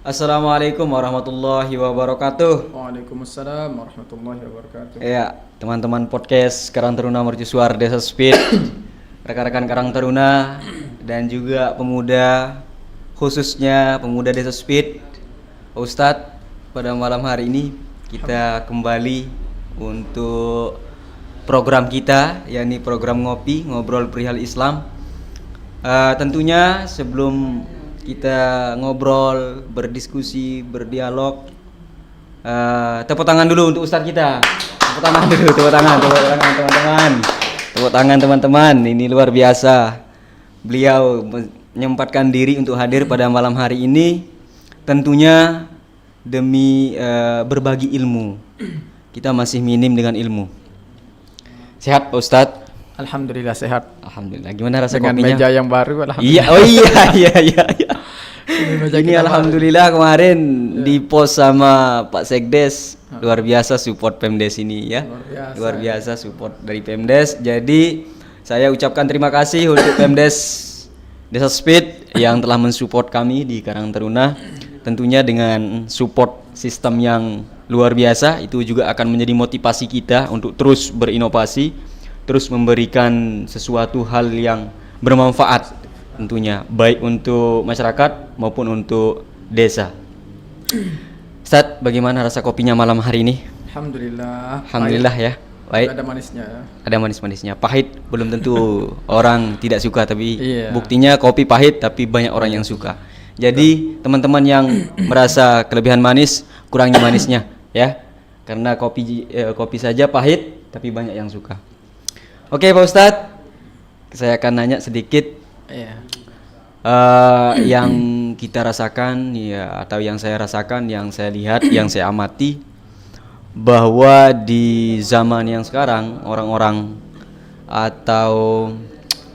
Assalamualaikum warahmatullahi wabarakatuh. Waalaikumsalam warahmatullahi wabarakatuh. Ya, teman-teman podcast Karang Taruna Mercusuar Desa Speed, rekan-rekan Karang Taruna dan juga pemuda, khususnya pemuda Desa Speed. Ustadz, pada malam hari ini kita kembali untuk program kita, yakni program ngopi, ngobrol perihal Islam. Tentunya sebelum kita ngobrol, berdiskusi, berdialog, tepuk tangan dulu untuk Ustadz kita. Tepuk tangan dulu, tepuk tangan teman-teman. Tepuk tangan teman-teman, ini luar biasa. Beliau menyempatkan diri untuk hadir pada malam hari ini, tentunya demi berbagi ilmu. Kita masih minim dengan ilmu. Sehat Pak Ustadz? Alhamdulillah sehat. Alhamdulillah. Gimana rasa Dengan kopinya? meja yang baru, Iya, alhamdulillah. oh iya. meja Ini kita alhamdulillah kemarin di post sama Pak Sekdes, luar biasa support Pemdes ini ya. Luar biasa support dari Pemdes. Jadi saya ucapkan terima kasih untuk Pemdes Desa Speed yang telah mensupport kami di Karang Taruna. Tentunya dengan support sistem yang luar biasa, itu juga akan menjadi motivasi kita untuk terus berinovasi, terus memberikan sesuatu hal yang bermanfaat tentunya, baik untuk masyarakat maupun untuk desa. Ustadz, bagaimana rasa kopinya malam hari ini? Alhamdulillah. Alhamdulillah ya, baik. Ada manisnya ya. Ada manis-manisnya. Pahit belum tentu orang tidak suka, tapi Iya. buktinya kopi pahit tapi banyak orang yang suka. Jadi teman-teman yang merasa kelebihan manis, kurangi manisnya ya. Karena kopi saja pahit tapi banyak yang suka. Oke Pak Ustadz, saya akan nanya sedikit Iya. yang kita rasakan ya, atau yang saya rasakan, yang saya lihat, yang saya amati, bahwa di zaman yang sekarang orang-orang atau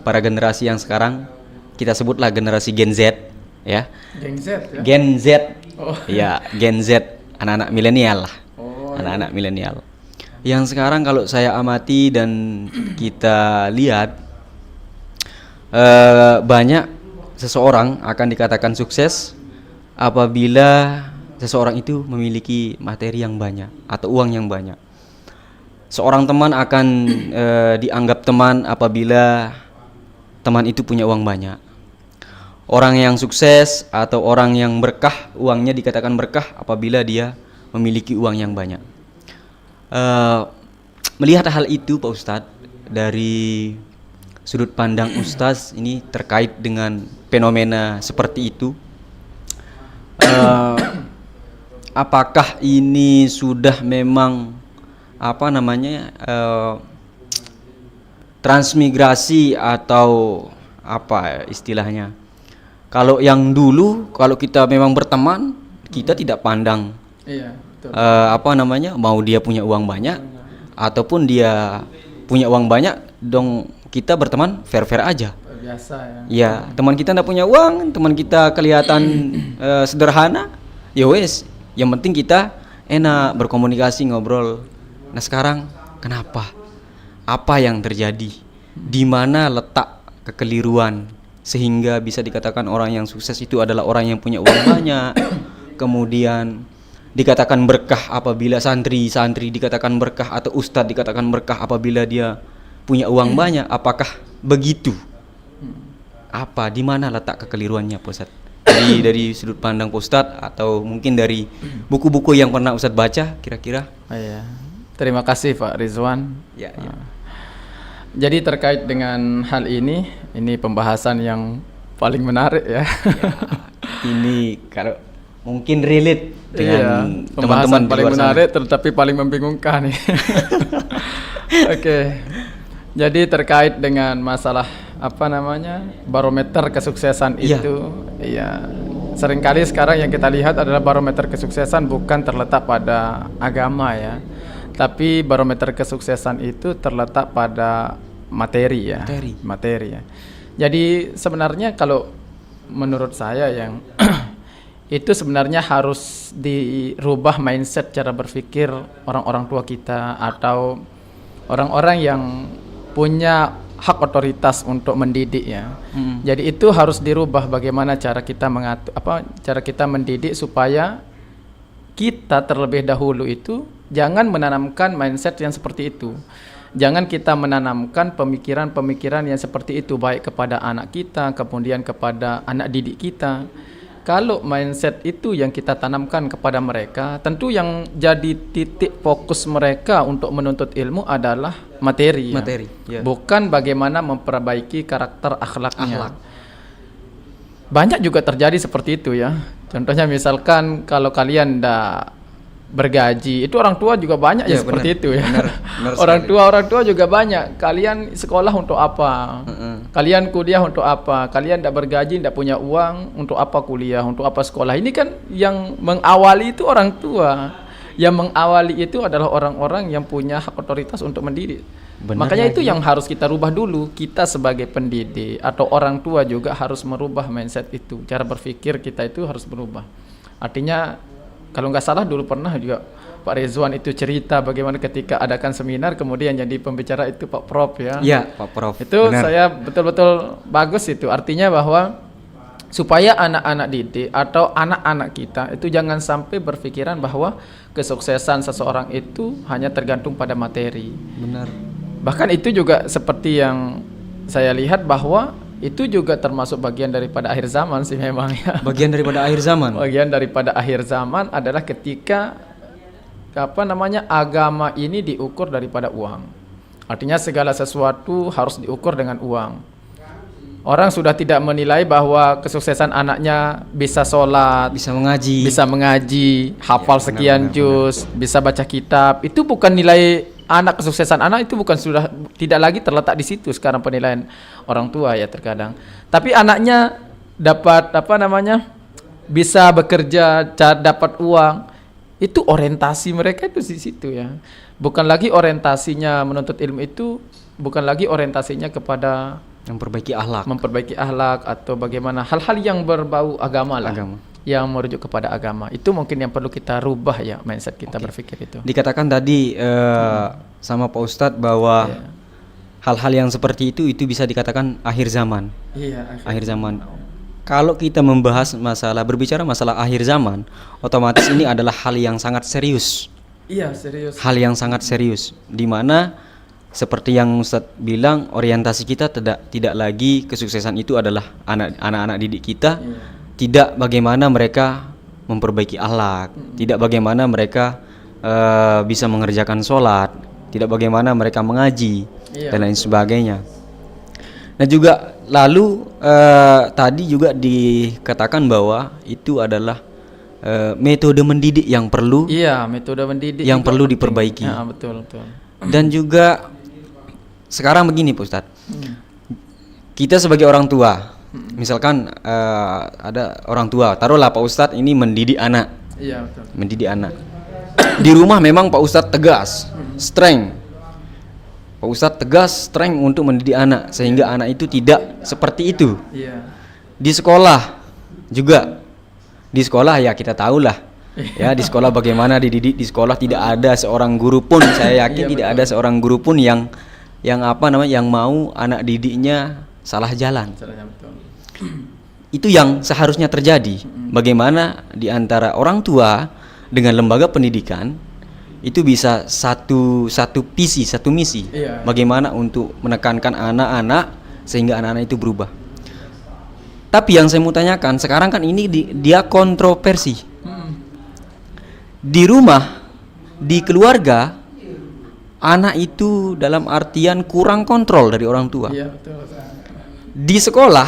para generasi yang sekarang, kita sebutlah generasi Gen Z ya. Geng Z ya. Gen Z. Oh. Ya, Gen Z, anak-anak milenial lah. Oh. Anak-anak milenial. Yang sekarang kalau saya amati dan kita lihat, banyak seseorang akan dikatakan sukses apabila seseorang itu memiliki materi yang banyak atau uang yang banyak. Seorang teman akan dianggap teman apabila teman itu punya uang banyak. Orang yang sukses atau orang yang berkah, uangnya dikatakan berkah apabila dia memiliki uang yang banyak. Melihat hal itu Pak Ustadz, dari sudut pandang Ustadz ini terkait dengan fenomena seperti itu, apakah ini sudah memang transmigrasi atau apa istilahnya? Kalau yang dulu, kalau kita memang berteman, kita tidak pandang Iya, betul. mau dia punya uang banyak ataupun dia punya uang banyak, dong kita berteman fair-fair aja. Biasa ya. Ya, teman kita ndak punya uang, teman kita kelihatan sederhana, ya wes, yang penting kita enak berkomunikasi, ngobrol. Nah sekarang kenapa? Apa yang terjadi? Di mana letak kekeliruan sehingga bisa dikatakan orang yang sukses itu adalah orang yang punya uang banyak, kemudian dikatakan berkah apabila santri dikatakan berkah, atau ustadz dikatakan berkah apabila dia punya uang banyak. Apakah begitu? Apa, di mana letak kekeliruannya Pak Ustadz? Dari sudut pandang Pak Ustadz, atau mungkin dari buku-buku yang pernah Ustadz baca kira-kira? Iya. Terima kasih Pak Rizwan. Ya. Jadi terkait dengan hal ini pembahasan yang paling menarik ya. Ini kalau mungkin relate dengan Pembahasan teman-teman di paling luar sana. menarik tetapi paling membingungkan nih. Oke. Jadi terkait dengan masalah barometer kesuksesan Iya. itu, iya. Seringkali sekarang yang kita lihat adalah barometer kesuksesan bukan terletak pada agama ya. Tapi barometer kesuksesan itu terletak pada materi ya. Materi ya. Jadi sebenarnya kalau menurut saya yang itu sebenarnya harus dirubah mindset cara berpikir orang-orang tua kita atau orang-orang yang punya hak otoritas untuk mendidik ya. Jadi itu harus dirubah bagaimana cara kita cara kita mendidik supaya kita terlebih dahulu itu jangan menanamkan mindset yang seperti itu. Jangan kita menanamkan pemikiran-pemikiran yang seperti itu baik kepada anak kita, kemudian kepada anak didik kita. Kalau mindset itu yang kita tanamkan kepada mereka, tentu yang jadi titik fokus mereka untuk menuntut ilmu adalah materi. Ya. Bukan bagaimana memperbaiki karakter akhlaknya. Banyak juga terjadi seperti itu ya. Contohnya misalkan kalau kalian ndak bergaji, itu orang tua juga banyak ya seperti itu ya. Benar orang tua juga banyak. Kalian sekolah untuk apa? Kalian kuliah untuk apa? Kalian ndak bergaji, ndak punya uang, untuk apa kuliah? Untuk apa sekolah? Ini kan yang mengawali itu orang tua. Yang mengawali itu adalah orang-orang yang punya hak otoritas untuk mendidik. Makanya itu yang harus kita rubah dulu. Kita sebagai pendidik atau orang tua juga harus merubah mindset itu. Cara berpikir kita itu harus berubah. Artinya kalau nggak salah dulu pernah juga Pak Rizwan itu cerita bagaimana ketika adakan seminar kemudian jadi pembicara itu Pak Prof ya. Iya, Pak Prof. Itu benar. saya betul-betul bagus itu. Artinya bahwa supaya anak-anak didik atau anak-anak kita itu jangan sampai berpikiran bahwa kesuksesan seseorang itu hanya tergantung pada materi. Benar. Bahkan itu juga seperti yang saya lihat bahwa itu juga termasuk bagian daripada akhir zaman sih memang ya. Bagian daripada akhir zaman. Bagian daripada akhir zaman adalah ketika agama ini diukur daripada uang. Artinya segala sesuatu harus diukur dengan uang. Orang sudah tidak menilai bahwa kesuksesan anaknya bisa sholat, Bisa mengaji, hafal sekian juz, bisa baca kitab. Itu bukan nilai kesuksesan anak, itu bukan sudah tidak lagi terletak di situ sekarang penilaian orang tua ya terkadang. Tapi anaknya dapat bisa bekerja, dapat uang. Itu orientasi mereka itu di situ ya. Bukan lagi orientasinya menuntut ilmu itu, bukan lagi orientasinya kepada memperbaiki akhlak atau bagaimana hal-hal yang berbau agama lah. Yang merujuk kepada agama. Itu mungkin yang perlu kita rubah ya mindset kita berpikir itu. Dikatakan tadi sama Pak Ustadz bahwa hal-hal yang seperti itu bisa dikatakan akhir zaman. Iya, akhir zaman. Kalau kita berbicara masalah akhir zaman, otomatis ini adalah hal yang sangat serius. Iya, serius. Hal yang sangat serius, di mana seperti yang Ustadz bilang, orientasi kita tidak lagi kesuksesan itu adalah anak-anak didik kita, tidak bagaimana mereka memperbaiki akhlak, tidak bagaimana mereka bisa mengerjakan sholat, tidak bagaimana mereka mengaji dan lain sebagainya. Nah juga lalu tadi juga dikatakan bahwa itu adalah metode mendidik yang perlu, metode mendidik yang perlu diperbaiki. Ya, betul. Dan juga sekarang begini Pak Ustadz, kita sebagai orang tua, misalkan ada orang tua, taruhlah Pak Ustadz ini mendidik anak. Iya, betul. Mendidik anak. Di rumah memang Pak Ustadz tegas, strength. Pak Ustadz tegas, strength untuk mendidik anak sehingga anak itu tidak seperti itu. Iya. Di sekolah juga. Di sekolah ya kita tahulah. Ya, di sekolah bagaimana dididik, di sekolah tidak ada seorang guru pun, saya yakin tidak ada seorang guru pun yang mau anak didiknya salah jalan. Itu yang seharusnya terjadi. Bagaimana di antara orang tua dengan lembaga pendidikan itu bisa satu misi. Bagaimana untuk menekankan anak-anak sehingga anak-anak itu berubah. Tapi yang saya mau tanyakan sekarang kan ini dia kontroversi. Di rumah, di keluarga, anak itu dalam artian kurang kontrol dari orang tua. Iya, betul. Di sekolah,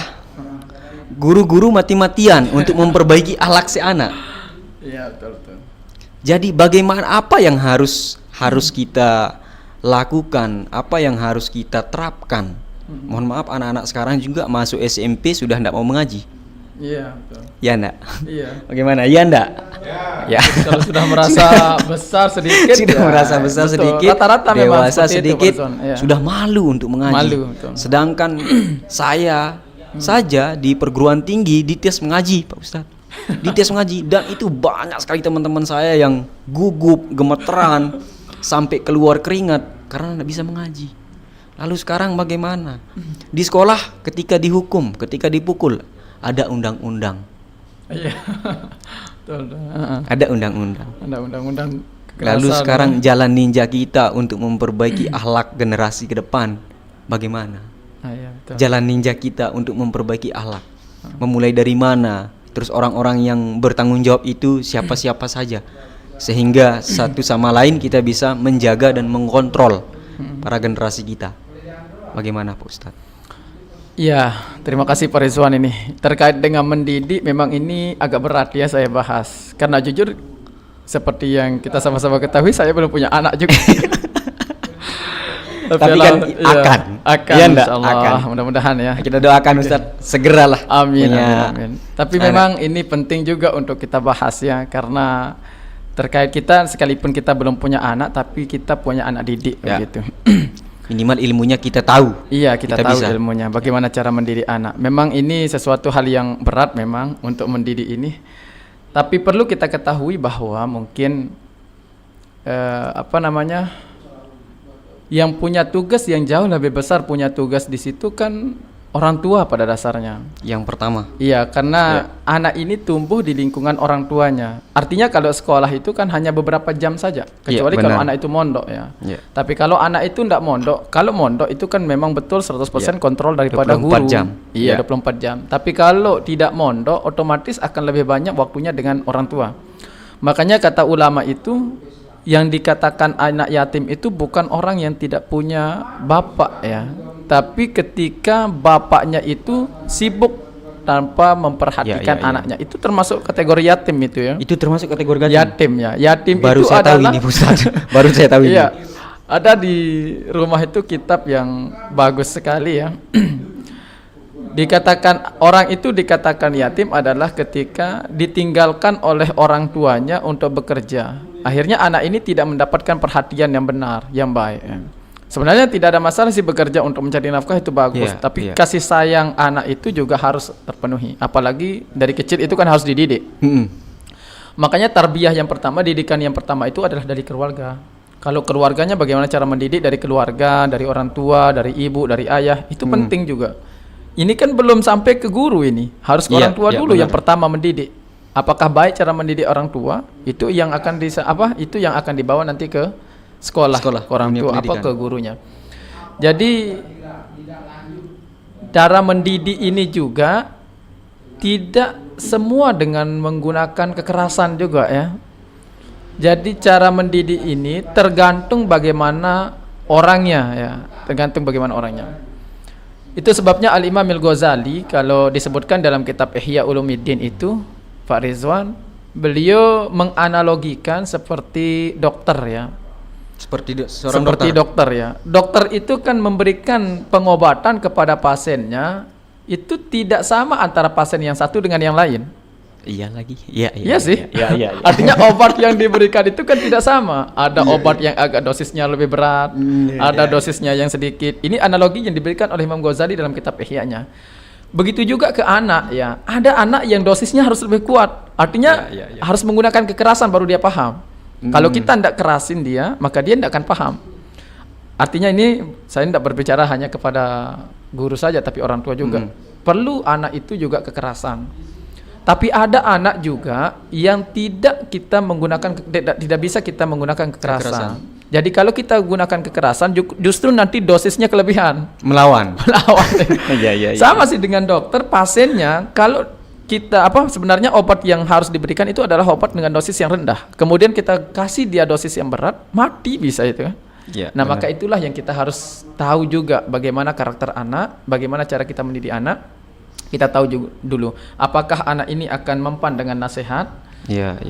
guru-guru mati-matian untuk memperbaiki akhlak si anak. Iya, betul. Jadi bagaimana, apa yang harus kita lakukan, apa yang harus kita terapkan? Mohon maaf, anak-anak sekarang juga masuk SMP sudah tidak mau mengaji. Iya, betul. Ya enggak? Iya. Bagaimana? Ya enggak? Ya. Kalau sudah merasa besar sedikit, merasa besar betul. sedikit, Rata-rata memang dewasa sedikit, itu, sudah malu untuk mengaji. Betul. Sedangkan saya saja di perguruan tinggi dites mengaji, Pak Ustadz. Dites mengaji, dan itu banyak sekali teman-teman saya yang gugup, gemeteran, sampai keluar keringat karena tidak bisa mengaji. Lalu sekarang bagaimana? Di sekolah ketika dihukum, ketika dipukul, ada undang-undang. Iya. Betul. Ada undang-undang. Ada undang-undang Lalu kekerasan, sekarang jalan ninja kita untuk memperbaiki akhlak generasi ke depan, bagaimana? Iya, betul. Jalan ninja kita untuk memperbaiki akhlak, memulai dari mana? Terus orang-orang yang bertanggung jawab itu siapa-siapa saja, sehingga satu sama lain kita bisa menjaga dan mengontrol para generasi kita. Bagaimana Pak Ustadz? Iya, terima kasih Pak Rizwan ini. Terkait dengan mendidik, memang ini agak berat ya saya bahas. Karena jujur, seperti yang kita sama-sama ketahui, saya belum punya anak juga. Tapi kan akan. Iya enggak? insyaallah. Akan. Mudah-mudahan ya. Kita doakan Ustadz segeralah Amin, punya amin. Tapi anak. memang ini penting juga untuk kita bahas ya, karena terkait kita sekalipun kita belum punya anak, tapi kita punya anak didik Ya. begitu. Minimal ilmunya kita tahu. Iya, kita tahu bisa. ilmunya, bagaimana cara mendidik anak. Memang ini sesuatu hal yang berat memang untuk mendidik ini. Tapi perlu kita ketahui bahwa mungkin yang punya tugas yang jauh lebih besar, punya tugas di situ kan orang tua pada dasarnya. Yang pertama. Iya, karena anak ini tumbuh di lingkungan orang tuanya. Artinya kalau sekolah itu kan hanya beberapa jam saja, kecuali Iya, kalau benar. anak itu mondok ya. Iya. Tapi kalau anak itu tidak mondok, kalau mondok itu kan memang betul 100% kontrol daripada 24 guru. jam. Iya, Iya. 24 jam. Tapi kalau tidak mondok, otomatis akan lebih banyak waktunya dengan orang tua. Makanya kata ulama itu, yang dikatakan anak yatim itu bukan orang yang tidak punya bapak ya, tapi ketika bapaknya itu sibuk tanpa memperhatikan Ya. anaknya, itu termasuk kategori yatim itu ya. Itu termasuk kategori Yatim ya. Yatim Baru itu saya tahu adalah ini Ustadz. Baru saya tahu ini. iya. Ada di rumah itu kitab yang bagus sekali ya. Dikatakan yatim adalah ketika ditinggalkan oleh orang tuanya untuk bekerja. Akhirnya anak ini tidak mendapatkan perhatian yang benar, yang baik ya. Sebenarnya tidak ada masalah sih bekerja untuk mencari nafkah, itu bagus, Iya, tapi iya. kasih sayang anak itu juga harus terpenuhi. Apalagi dari kecil itu kan harus dididik. Makanya tarbiyah yang pertama, didikan yang pertama itu adalah dari keluarga. Kalau keluarganya bagaimana cara mendidik, dari keluarga, dari orang tua, dari ibu, dari ayah, itu penting juga. Ini kan belum sampai ke guru ini, harus ke Iya, orang tua iya, dulu benar. yang pertama mendidik. Apakah baik cara mendidik orang tua? Itu yang akan itu yang akan dibawa nanti ke sekolah, ke orang dunia tua, pendidikan. ke gurunya. Jadi cara mendidik ini juga tidak semua dengan menggunakan kekerasan juga ya. Jadi cara mendidik ini tergantung bagaimana orangnya ya, tergantung bagaimana orangnya. Itu sebabnya Al-Imam Al-Ghazali kalau disebutkan dalam kitab Ihya Ulumuddin itu, Pak Rizwan, beliau menganalogikan seperti dokter ya. Seperti seorang Seperti dokter. dokter ya. Dokter itu kan memberikan pengobatan kepada pasiennya, itu tidak sama antara pasien yang satu dengan yang lain. Iya lagi. Iya Iya sih. Iya. Artinya obat yang diberikan itu kan tidak sama. Ada obat yang agak dosisnya lebih berat, ada dosisnya yang sedikit. Ini analogi yang diberikan oleh Imam Ghazali dalam kitab Ihya-nya. Begitu juga ke anak ya. Ada anak yang dosisnya harus lebih kuat. Artinya harus menggunakan kekerasan baru dia paham. Kalau kita tidak kerasin dia, maka dia tidak akan paham. Artinya ini saya tidak berbicara hanya kepada guru saja, tapi orang tua juga. Perlu anak itu juga kekerasan. Tapi ada anak juga yang tidak kita menggunakan, tidak bisa kita menggunakan kekerasan. Jadi kalau kita gunakan kekerasan, justru nanti dosisnya kelebihan. Melawan. Iya. Sama sih dengan dokter, pasiennya kalau kita sebenarnya obat yang harus diberikan itu adalah obat dengan dosis yang rendah. Kemudian kita kasih dia dosis yang berat, mati bisa itu kan. Ya, Nah, maka itulah yang kita harus tahu juga bagaimana karakter anak, bagaimana cara kita mendidik anak. Kita tahu juga dulu apakah anak ini akan mempan dengan nasihat. Iya.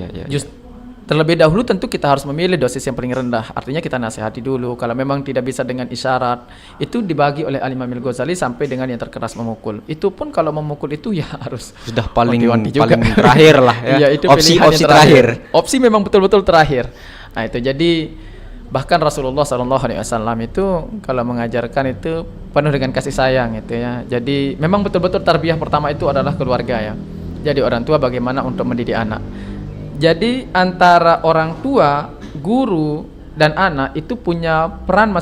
Terlebih dahulu tentu kita harus memilih dosis yang paling rendah. Artinya kita nasihati dulu. Kalau memang tidak bisa dengan isyarat, itu dibagi oleh Al-Imam Al-Ghazali sampai dengan yang terkeras memukul. Itu pun kalau memukul itu ya harus Sudah paling wanti-wanti juga. terakhir lah ya. Iya, itu opsi pilihan yang terakhir. Opsi memang betul-betul terakhir. Nah, itu jadi bahkan Rasulullah SAW itu kalau mengajarkan itu penuh dengan kasih sayang itu ya. Jadi memang betul-betul tarbiyah pertama itu adalah keluarga ya. Jadi orang tua bagaimana untuk mendidik anak. Jadi antara orang tua, guru dan anak itu punya peran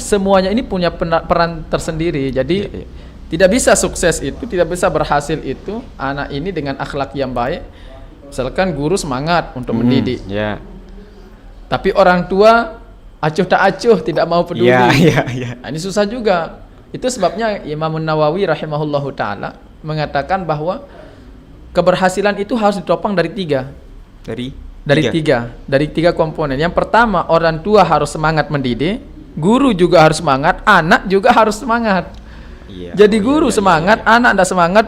semuanya ini punya peran tersendiri. Jadi tidak bisa sukses itu, tidak bisa berhasil itu anak ini dengan akhlak yang baik. Misalkan guru semangat untuk mendidik, tapi orang tua acuh tak acuh, tidak mau peduli. Nah, ini susah juga. Itu sebabnya Imam Nawawi rahimahullahu taala mengatakan bahwa keberhasilan itu harus ditopang dari tiga. Dari tiga komponen. Yang pertama, orang tua harus semangat mendidik, guru juga harus semangat, anak juga harus semangat. Jadi guru semangat, anak tidak semangat,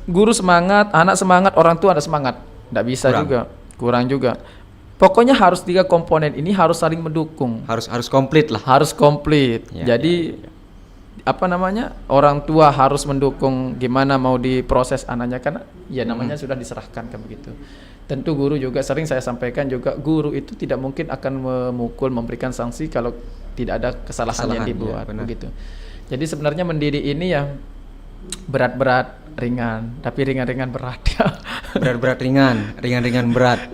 guru semangat, anak semangat, orang tua tidak semangat. Tidak bisa kurang juga. Pokoknya harus tiga komponen ini harus saling mendukung. Harus komplit lah. Harus komplit. Jadi orang tua harus mendukung gimana mau diproses anaknya, karena ya namanya sudah diserahkan kan begitu. Tentu guru juga sering saya sampaikan juga, guru itu tidak mungkin akan memukul, memberikan sanksi kalau tidak ada kesalahan yang dibuat begitu. Jadi sebenarnya mendidik ini ya berat-berat ringan, tapi ringan-ringan berat ya. Berat-berat ringan-ringan berat.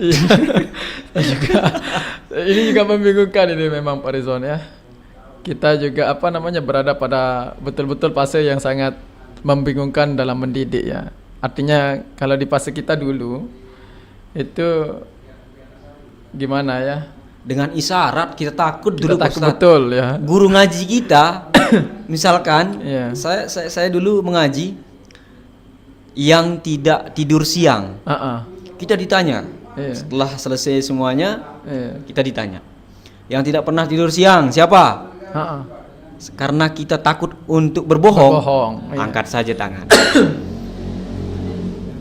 Ini juga membingungkan ini memang Pak Rizwan ya. Kita juga berada pada betul-betul fase yang sangat membingungkan dalam mendidik ya. Artinya kalau di fase kita dulu itu gimana ya? Dengan isyarat kita takut dulu, betul ya. Guru ngaji kita misalkan saya dulu mengaji yang tidak tidur siang. Kita ditanya setelah selesai semuanya, kita ditanya, yang tidak pernah tidur siang siapa? Karena kita takut untuk berbohong. Angkat saja tangan.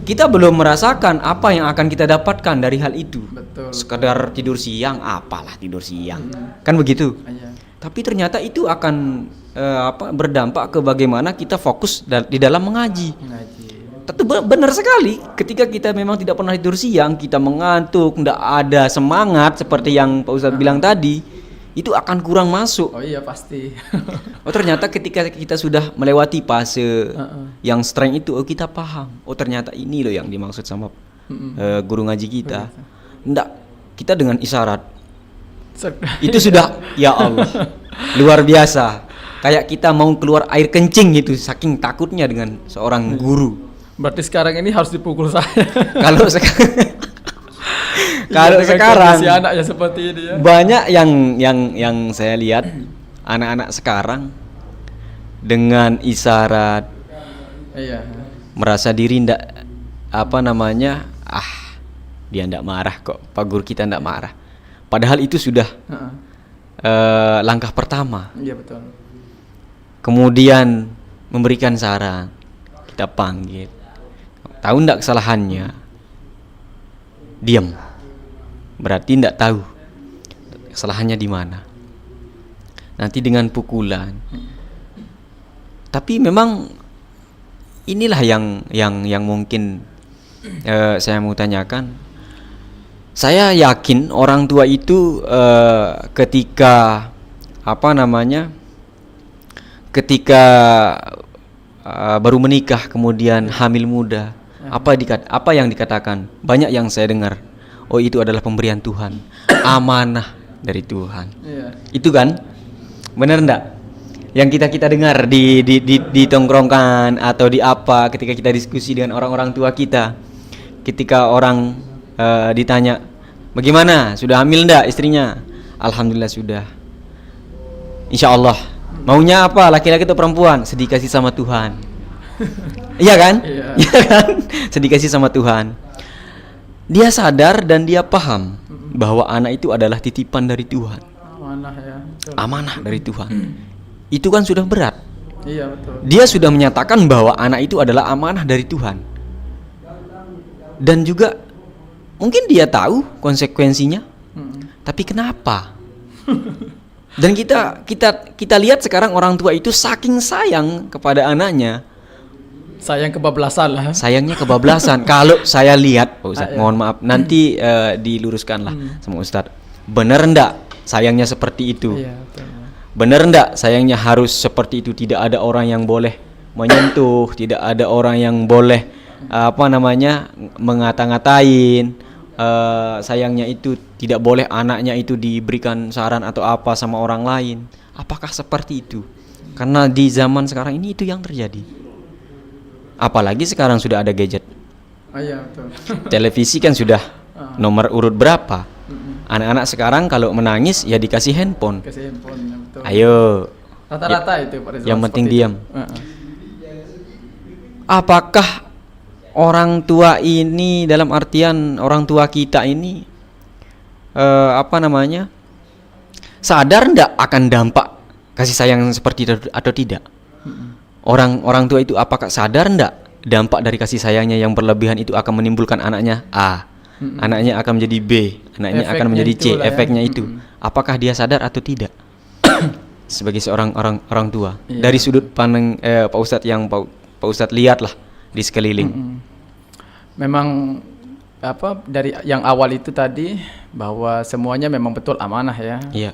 Kita belum merasakan apa yang akan kita dapatkan dari hal itu. Sekedar tidur siang, apalah tidur siang, kan begitu. Tapi ternyata itu akan berdampak ke bagaimana kita fokus di dalam mengaji. Tentu benar sekali. Ketika kita memang tidak pernah tidur siang, kita mengantuk, tidak ada semangat seperti yang Pak Ustadz bilang tadi, itu akan kurang masuk. Oh iya pasti. Ternyata ketika kita sudah melewati fase yang strength itu, kita paham. Ternyata ini loh yang dimaksud sama guru ngaji kita. Enggak, kita dengan isyarat. Itu sudah, ya Allah, luar biasa. Kayak kita mau keluar air kencing gitu, saking takutnya dengan seorang guru. Berarti sekarang ini harus dipukul saya. Kalau sekarang anaknya seperti ini ya. Banyak yang saya lihat anak-anak sekarang dengan isyarat merasa diri ndak dia ndak marah kok, Pak Guru kita ndak marah. Padahal itu sudah langkah pertama. Iya betul. Kemudian memberikan saran, kita panggil, tahu ndak kesalahannya, diam. Berarti tidak tahu kesalahannya di mana. Nanti dengan pukulan. Tapi memang inilah yang mungkin saya mau tanyakan. Saya yakin orang tua itu ketika baru menikah kemudian hamil muda, apa yang dikatakan? Banyak yang saya dengar. Oh, itu adalah pemberian Tuhan, amanah dari Tuhan. Itu kan benar enggak? Yang kita dengar di tongkrongan atau di apa, ketika kita diskusi dengan orang-orang tua kita, ketika orang ditanya, bagaimana, sudah hamil enggak istrinya? Alhamdulillah sudah. Insya Allah. Maunya apa, laki-laki atau perempuan? Sedih kasih sama Tuhan. Iya kan? Iya kan? Sedih kasih sama Tuhan. Dia sadar dan dia paham bahwa anak itu adalah titipan dari Tuhan. Amanah dari Tuhan. Itu kan sudah berat. Iya betul. Dia sudah menyatakan bahwa anak itu adalah amanah dari Tuhan. Dan juga mungkin dia tahu konsekuensinya. Tapi kenapa? Dan kita lihat sekarang orang tua itu saking sayang kepada anaknya. Sayang kebablasan lah. Sayangnya kebablasan. Kalau saya lihat, Pak Ustadz, mohon maaf, nanti diluruskan lah sama Ustadz. Bener enggak sayangnya seperti itu? Iya, bener enggak sayangnya harus seperti itu? Tidak ada orang yang boleh menyentuh, tidak ada orang yang boleh mengata-ngatain, sayangnya itu tidak boleh anaknya itu diberikan saran atau apa sama orang lain. Apakah seperti itu? Karena di zaman sekarang ini itu yang terjadi. Apalagi sekarang sudah ada gadget. Iya, betul. Televisi kan sudah nomor urut berapa. Anak-anak sekarang kalau menangis ya dikasih handphone. Kasih handphone, betul. Ayo. Rata-rata itu Pak Rizwan. Yang penting seperti diam. itu. Apakah orang tua ini, dalam artian orang tua kita ini sadar ndak akan dampak kasih sayang seperti itu atau tidak? Orang tua itu apakah sadar ndak dampak dari kasih sayangnya yang berlebihan itu akan menimbulkan anaknya A, anaknya akan menjadi B, anaknya akan menjadi C, efeknya itu. Apakah dia sadar atau tidak? Sebagai seorang orang tua, dari sudut pandang Pak Ustadz yang Pak Ustadz lihatlah di sekeliling. Memang dari yang awal itu tadi bahwa semuanya memang betul amanah ya. Iya.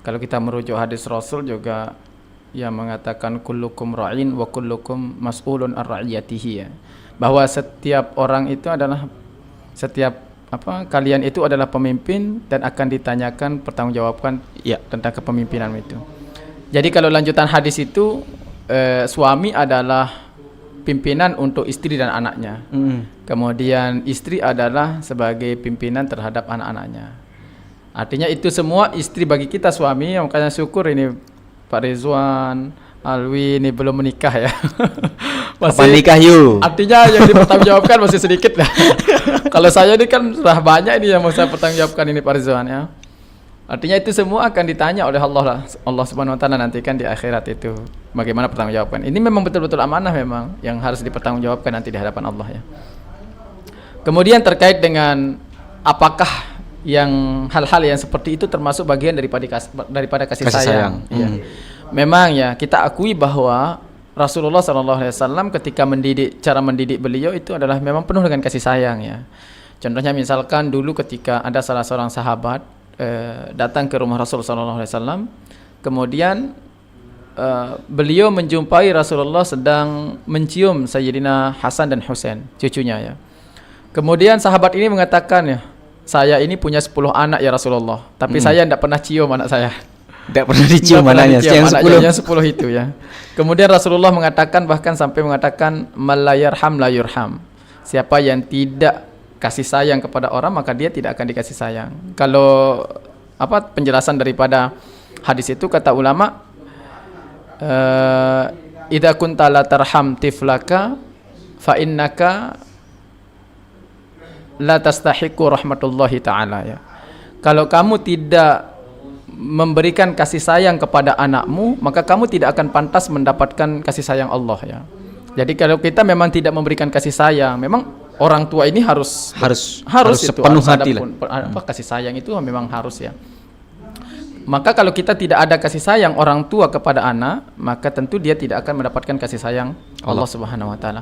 Kalau kita merujuk hadis Rasul juga yang mengatakan kullukum ra'in wa kullukum mas'ulun ar ra'iyatihi ya. Bahwa setiap orang itu adalah kalian itu adalah pemimpin dan akan ditanyakan pertanggungjawabkan tentang kepemimpinan itu. Jadi kalau lanjutan hadis itu suami adalah pimpinan untuk istri dan anaknya. Kemudian istri adalah sebagai pimpinan terhadap anak-anaknya. Artinya itu semua istri bagi kita suami, makanya syukur ini Pak Rizwan, Alwi ini belum menikah ya. Kapan nikah yuk? Artinya yang dipertanggungjawabkan masih sedikit lah. Kalau saya ini kan sudah banyak ini yang mau saya pertanggungjawabkan ini Pak Rizwan ya. Artinya itu semua akan ditanya oleh Allah lah, Allah Subhanahu wa taala nanti kan di akhirat itu bagaimana pertanggungjawaban. Ini memang betul-betul amanah memang yang harus dipertanggungjawabkan nanti di hadapan Allah ya. Kemudian terkait dengan apakah yang hal-hal yang seperti itu termasuk bagian daripada kasih sayang. Ya. Memang ya kita akui bahwa Rasulullah SAW ketika cara mendidik beliau itu adalah memang penuh dengan kasih sayang ya. Contohnya misalkan dulu ketika ada salah seorang sahabat datang ke rumah Rasulullah SAW, kemudian beliau menjumpai Rasulullah sedang mencium Sayyidina Hasan dan Husain, cucunya ya. Kemudian sahabat ini mengatakan ya, saya ini punya 10 anak ya Rasulullah, tapi saya tidak pernah cium anak saya. Tidak pernah dicium anaknya, yang 10 itu ya. Kemudian Rasulullah mengatakan, bahkan sampai mengatakan malayarham la yurham. Siapa yang tidak kasih sayang kepada orang maka dia tidak akan dikasih sayang. Kalau penjelasan daripada hadis itu kata ulama, idza kunta la tarham tiflaka fa innaka la tastahiqu rahmatullahi ta'ala ya. Kalau kamu tidak memberikan kasih sayang kepada anakmu, maka kamu tidak akan pantas mendapatkan kasih sayang Allah ya. Jadi kalau kita memang tidak memberikan kasih sayang, memang orang tua ini harus itu, sepenuh hati lah. Kasih sayang itu memang harus ya. Maka kalau kita tidak ada kasih sayang orang tua kepada anak, maka tentu dia tidak akan mendapatkan kasih sayang Allah Subhanahu wa taala.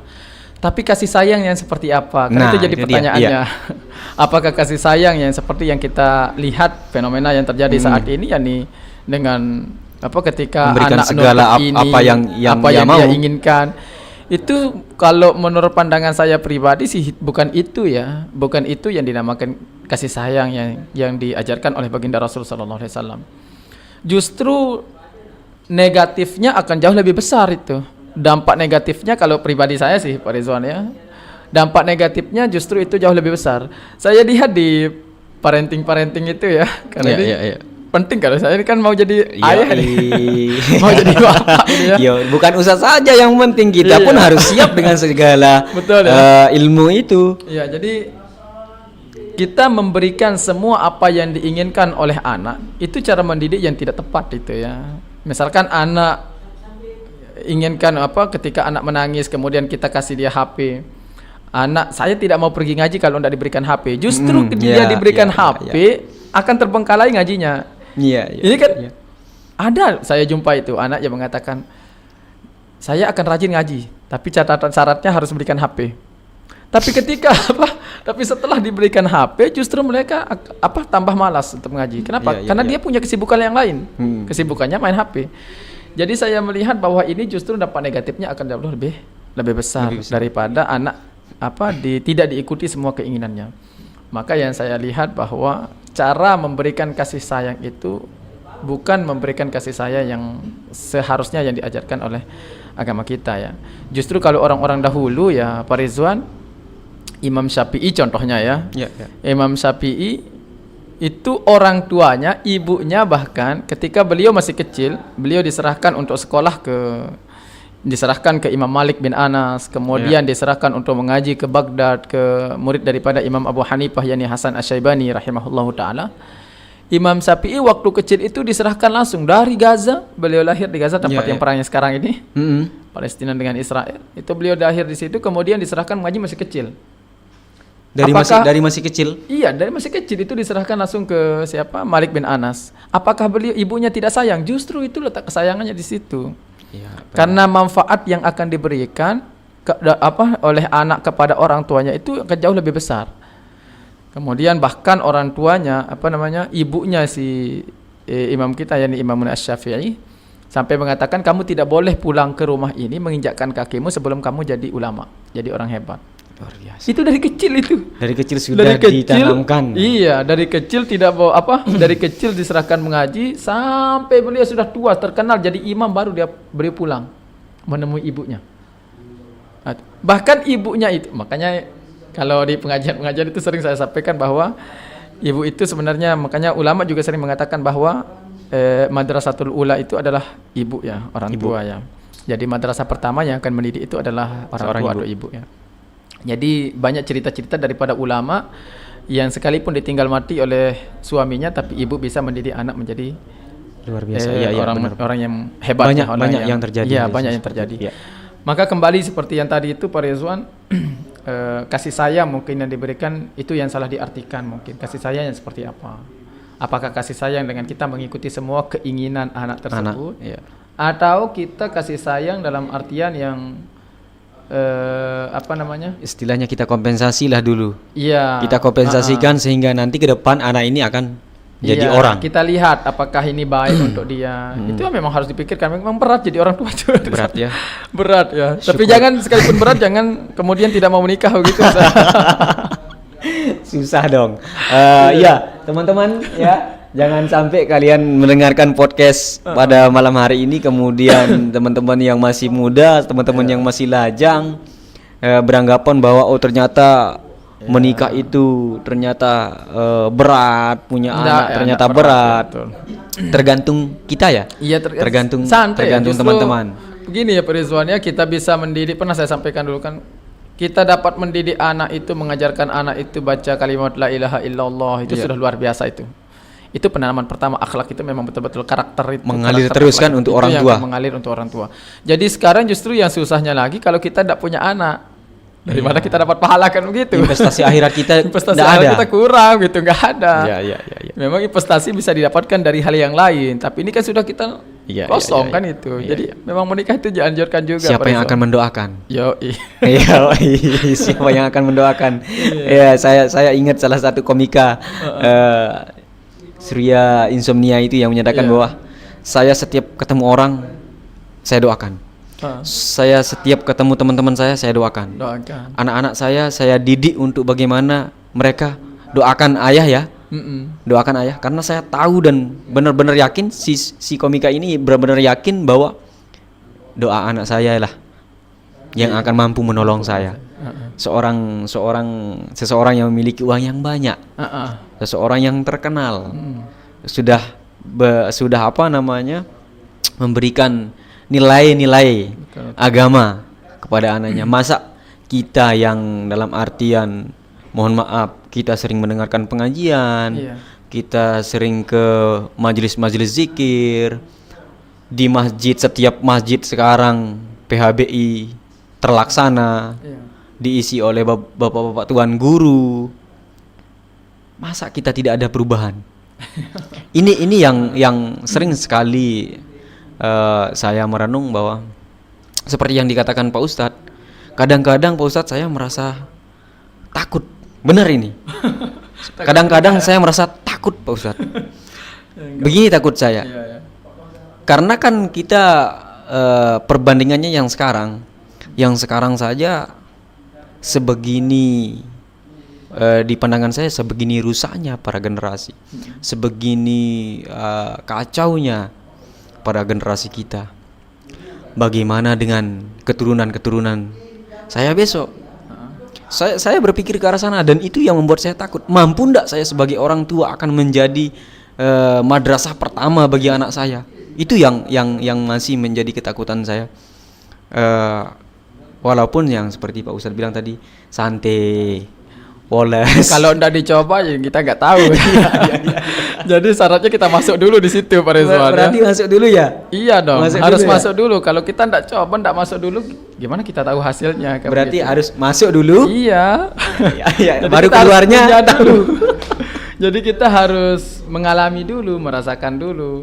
Tapi kasih sayang yang seperti apa? Karena itu jadi pertanyaannya. Apakah kasih sayang yang seperti yang kita lihat fenomena yang terjadi saat ini, yakni dengan ketika memberikan anak segala apa yang dia inginkan. Itu kalau menurut pandangan saya pribadi sih bukan itu ya, bukan itu yang dinamakan kasih sayang yang diajarkan oleh baginda Rasul sallallahu alaihi wasallam. Justru negatifnya akan jauh lebih besar itu. Dampak negatifnya kalau pribadi saya sih Pak Rizwan ya, dampak negatifnya justru itu jauh lebih besar. Saya lihat di parenting itu ya, karena ini penting. Kalau saya ini kan mau jadi ayah nih, mau jadi bapak ya. Bukan ustaz saja yang penting, kita pun harus siap dengan segala ilmu itu. Iya, jadi kita memberikan semua apa yang diinginkan oleh anak, itu cara mendidik yang tidak tepat itu ya. Misalkan anak inginkan ketika anak menangis kemudian kita kasih dia HP. Anak saya tidak mau pergi ngaji kalau tidak diberikan HP. Justru dia diberikan HP akan terbengkalai ngajinya. Ini kan ada, saya jumpa itu anak yang mengatakan saya akan rajin ngaji, tapi catatan syaratnya harus berikan HP. Tapi ketika tapi setelah diberikan HP justru mereka tambah malas untuk mengaji. Kenapa? Karena dia punya kesibukan yang lain. Kesibukannya main HP. Jadi saya melihat bahwa ini justru dampak negatifnya akan jauh lebih besar daripada anak tidak diikuti semua keinginannya. Maka yang saya lihat bahwa cara memberikan kasih sayang itu bukan memberikan kasih sayang yang seharusnya yang diajarkan oleh agama kita ya. Justru kalau orang-orang dahulu ya Pak Rizwan, Imam Syafi'i contohnya ya. Imam Syafi'i itu orang tuanya, ibunya bahkan ketika beliau masih kecil, beliau diserahkan untuk sekolah diserahkan ke Imam Malik bin Anas, kemudian diserahkan untuk mengaji ke Baghdad, ke murid daripada Imam Abu Hanifah yakni Hasan Asy-Syaibani rahimahullahu taala. Imam Syafi'i waktu kecil itu diserahkan langsung dari Gaza, beliau lahir di Gaza tempat yang perangnya sekarang ini, Palestina dengan Israel. Itu beliau lahir di situ, kemudian diserahkan mengaji masih kecil. Dari masih kecil? Iya, dari masih kecil itu diserahkan langsung ke siapa? Malik bin Anas. Apakah ibunya tidak sayang? Justru itu letak kesayangannya di situ. Ya, karena manfaat yang akan diberikan oleh anak kepada orang tuanya itu akan jauh lebih besar. Kemudian bahkan orang tuanya, ibunya si imam kita yakni Imam Asy-Syafi'i sampai mengatakan kamu tidak boleh pulang ke rumah ini menginjakkan kakimu sebelum kamu jadi ulama, jadi orang hebat. Luar biasa. Itu dari kecil itu. Dari kecil sudah ditanamkan. Iya, dari kecil dari kecil diserahkan mengaji sampai beliau sudah tua terkenal jadi imam baru dia beri pulang menemui ibunya. Bahkan ibunya itu, makanya kalau di pengajian-pengajian itu sering saya sampaikan bahwa ibu itu sebenarnya, makanya ulama juga sering mengatakan bahwa madrasatul ula itu adalah ibu ya, orang tua ya. Jadi madrasah pertama yang akan mendidik itu adalah orang tua atau ibu ya. Jadi banyak cerita-cerita daripada ulama yang sekalipun ditinggal mati oleh suaminya, tapi ibu bisa mendidik anak menjadi luar biasa. Orang yang hebat. Banyak yang terjadi. Iya, banyak yang terjadi. Ya. Maka kembali seperti yang tadi itu Pak Rizwan, kasih sayang mungkin yang diberikan itu yang salah diartikan mungkin. Kasih sayang yang seperti apa? Apakah kasih sayang dengan kita mengikuti semua keinginan anak tersebut? Atau kita kasih sayang dalam artian yang istilahnya kita kompensasi lah dulu. Iya. Kita kompensasikan sehingga nanti ke depan anak ini akan jadi orang. Kita lihat apakah ini baik untuk dia. Itu memang harus dipikirkan. Memang berat jadi orang tua itu. Berat ya. Berat ya. Syukur. Tapi jangan sekalipun berat jangan kemudian tidak mau menikah begitu. Susah dong. Ya, teman-teman ya. Jangan sampai kalian mendengarkan podcast pada malam hari ini kemudian teman-teman yang masih muda, teman-teman yang masih lajang beranggapan bahwa ternyata menikah itu ternyata berat, punya anak ternyata berat. Tergantung kita ya. Iya, tergantung teman-teman. Begini ya Pak Rizwan ya, kita bisa mendidik, pernah saya sampaikan dulu kan, kita dapat mendidik anak itu, mengajarkan anak itu baca kalimat la ilaha illallah itu sudah luar biasa itu. Itu penanaman pertama, akhlak itu memang betul-betul karakter itu mengalir terus kan untuk orang tua. Mengalir untuk orang tua. Jadi sekarang justru yang susahnya lagi kalau kita tidak punya anak. Dari mana kita dapat pahala kan begitu? Investasi akhirat kita kita kurang gitu, nggak ada. Ya. Memang investasi bisa didapatkan dari hal yang lain, tapi ini kan sudah kita kosong kan itu. Jadi memang menikah itu dianjurkan juga. Siapa yang akan mendoakan? Yoi. Siapa yang akan mendoakan? Ya, saya ingat salah satu komika Surya Insomnia itu yang menyatakan bahwa saya setiap ketemu orang saya doakan. Saya setiap ketemu teman-teman saya doakan. Anak-anak saya didik untuk bagaimana mereka doakan ayah ya. Doakan ayah karena saya tahu dan benar-benar yakin si komika ini benar-benar yakin bahwa doa anak saya lah yang akan mampu menolong saya. Seseorang yang memiliki uang yang banyak, seseorang yang terkenal, sudah memberikan nilai-nilai agama kepada anaknya. Masa kita yang dalam artian mohon maaf kita sering mendengarkan pengajian, kita sering ke majelis-majelis zikir di masjid, setiap masjid sekarang PHBI terlaksana, diisi oleh bapak-bapak tuan guru. Masa kita tidak ada perubahan? Ini yang sering sekali saya merenung bahwa seperti yang dikatakan Pak Ustadz, kadang-kadang Pak Ustadz saya merasa takut. Benar ini. Kadang-kadang saya merasa takut Pak Ustadz. Begini takut saya. Karena kan kita perbandingannya yang sekarang saja sebegini di pandangan saya sebegini rusaknya para generasi, sebegini kacaunya para generasi kita. Bagaimana dengan keturunan-keturunan saya besok? Saya berpikir ke arah sana, dan itu yang membuat saya takut. Mampu ndak saya sebagai orang tua akan menjadi madrasah pertama bagi anak saya? Itu yang masih menjadi ketakutan saya. Walaupun yang seperti Pak Ustadz bilang tadi, santai, poles. Kalau ndak dicoba ya kita nggak tahu. Jadi syaratnya kita masuk dulu di situ Pak Rizwan. Berarti masuk dulu ya? Iya dong, Masuk harus dulu ya? masuk dulu. Kalau kita ndak coba, ndak masuk dulu, gimana kita tahu hasilnya? Kayak Berarti begitu. harus masuk dulu. Iya. Ya, Jadi baru kita harus keluarnya punya dulu. Jadi kita harus mengalami dulu, merasakan dulu.